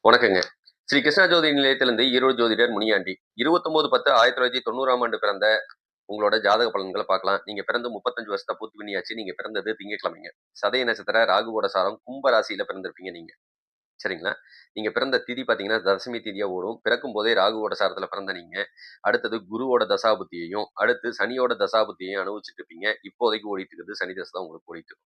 வணக்கங்க. ஸ்ரீ கிருஷ்ணா ஜோதி நிலையத்திலிருந்து ஈரோடு ஜோதிடர் முனியாண்டி. 29/10/1990ஆம் ஆண்டு பிறந்த உங்களோட ஜாதக பலன்கள பார்க்கலாம். நீங்க பிறந்து 35 வருஷத்த பூர்த்தி பண்ணியாச்சு. நீங்க பிறந்தது திங்கட்கிழமைங்க. சதய நட்சத்திர ராகுவோட சாரம் கும்ப ராசியில பிறந்திருப்பீங்க நீங்க. சரிங்களா? நீங்க பிறந்த திதி பார்த்தீங்கன்னா, தசமி திதியா ஓடும். பிறக்கும்போதே ராகுவோட சாரத்தில பிறந்த நீங்க, அடுத்தது குருவோட தசாபுத்தியையும், அடுத்து சனியோட தசாபுத்தியையும் அனுபவிச்சுட்டு இருப்பீங்க. இப்போதைக்கு ஓடிட்டு இருக்குது சனி தசை தான் உங்களுக்கு ஓடிட்டு இருக்கு.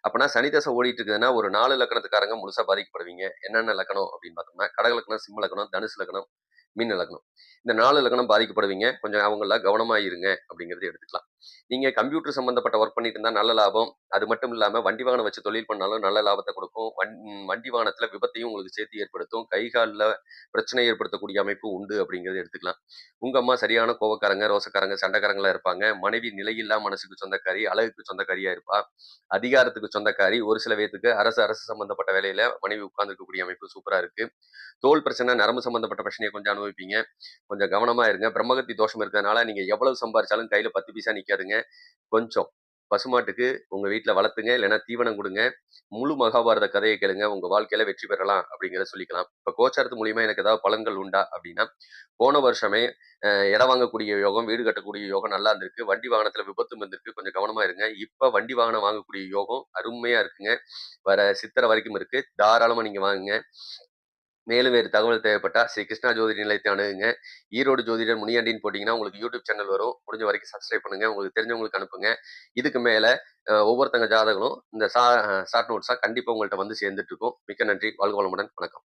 அப்பன்னா சனி தசை ஓடிட்டு இருக்குதுன்னா, ஒரு 4 லக்கணத்துக்காரங்க முழுசா பாதிக்கப்படுவீங்க. என்னென்ன லக்கணம் அப்படின்னு பார்த்தோம்னா, கடக லக்கணம், சிம்ம லக்கணம், தனுசு லக்கணம், மீன லக்னம். இந்த 4 லக்னம் பாதிக்கப்படுவீங்க. கொஞ்சம் அவங்கலாம் கவனமா இருங்க அப்படிங்கிறத எடுத்துக்கலாம். நீங்க கம்ப்யூட்டர் சம்மந்தப்பட்ட ஒர்க் பண்ணிட்டு இருந்தா நல்ல லாபம். அது மட்டும் இல்லாம வண்டி வாகனம் வச்சு தொழில் பண்ணாலும் நல்ல லாபத்த குடுக்கும். வண்டி வாகனத்தில விபத்தையும் உங்களுக்கு சேர்த்து ஏற்படுத்தும். கை, கால்ல பிரச்சனை ஏற்படுத்தக்கூடிய அமைப்பு உண்டு அப்படிங்கிறத எடுத்துக்கலாம். உங்க அம்மா சரியான கோவக்காரங்க, ரோசக்காரங்க, சண்டைக்காரங்களா இருப்பாங்க. மனைவி நிலையில்லா மனசுக்கு சொந்தக்காரி, அழகுக்கு சொந்தக்காரியா இருப்பா. அதிகாரத்துக்கு சொந்தக்காரி. ஒரு சில பேத்துக்கு அரசு சம்மந்தப்பட்ட வேலையில மனைவி உட்கார்ந்திருக்கக்கூடிய அமைப்பு சூப்பரா இருக்கு. தோல் பிரச்சனை, நரம்பு சம்மந்தப்பட்ட பிரச்சனைய கொஞ்சம் அனுபவிப்பீங்க. கொஞ்சம் கவனமா இருங்க. பிரம்மகத்தி தோஷம் இருக்கிறதுனால, நீங்க எவ்வளவு சம்பாரிச்சாலும் கையில 10 பைசா நிக்காதுங்க. கொஞ்சம் பசுமாட்டுக்கு உங்க வீட்ல வளர்த்துங்க. இல்லன்னா தீவனம் குடுங்க. முழு மகாபாரத கதைய கேளுங்க. உங்க வாழ்க்கையில வெற்றி பெறலாம் அப்படிங்கிறத சொல்லிக்கலாம். இப்ப கோச்சாரத்து மூலியமா எனக்கு ஏதாவது பலன்கள் உண்டா அப்படின்னா, போன வருஷமே இடம் வாங்கக்கூடிய யோகம், வீடு கட்டக்கூடிய யோகம் நல்லா இருந்திருக்கு. வண்டி வாகனத்துல விபத்தும் இருந்திருக்கு. கொஞ்சம் கவனமா இருங்க. இப்ப வண்டி வாகனம் வாங்கக்கூடிய யோகம் அருமையா இருக்குங்க. வர சித்திரை வரைக்கும் இருக்கு. தாராளமா நீங்க வாங்குங்க. மேலும் வேறு தகவல் தேவைப்பட்டா ஸ்ரீ கிருஷ்ணா ஜோதிட நிலையத்தை அணுகுங்க. ஈரோடு ஜோதிடர் முனியாண்டின்னு போட்டீங்கன்னா, உங்களுக்கு யூடியூப் சேனல் வரும். முடிஞ்ச வரைக்கும் சப்ஸ்கிரைப் பண்ணுங்க. உங்களுக்கு தெரிஞ்சவங்களுக்கு அனுப்புங்க. இதுக்கு மேல ஒவ்வொருத்தங்க ஜாதகங்களும் இந்த ஷார்ட் நோட்ஸா கண்டிப்பா உங்கள்ட்ட வந்து சேர்ந்துட்டு இருக்கும். மிக்க நன்றி. வாழ்க வளமுடன். வணக்கம்.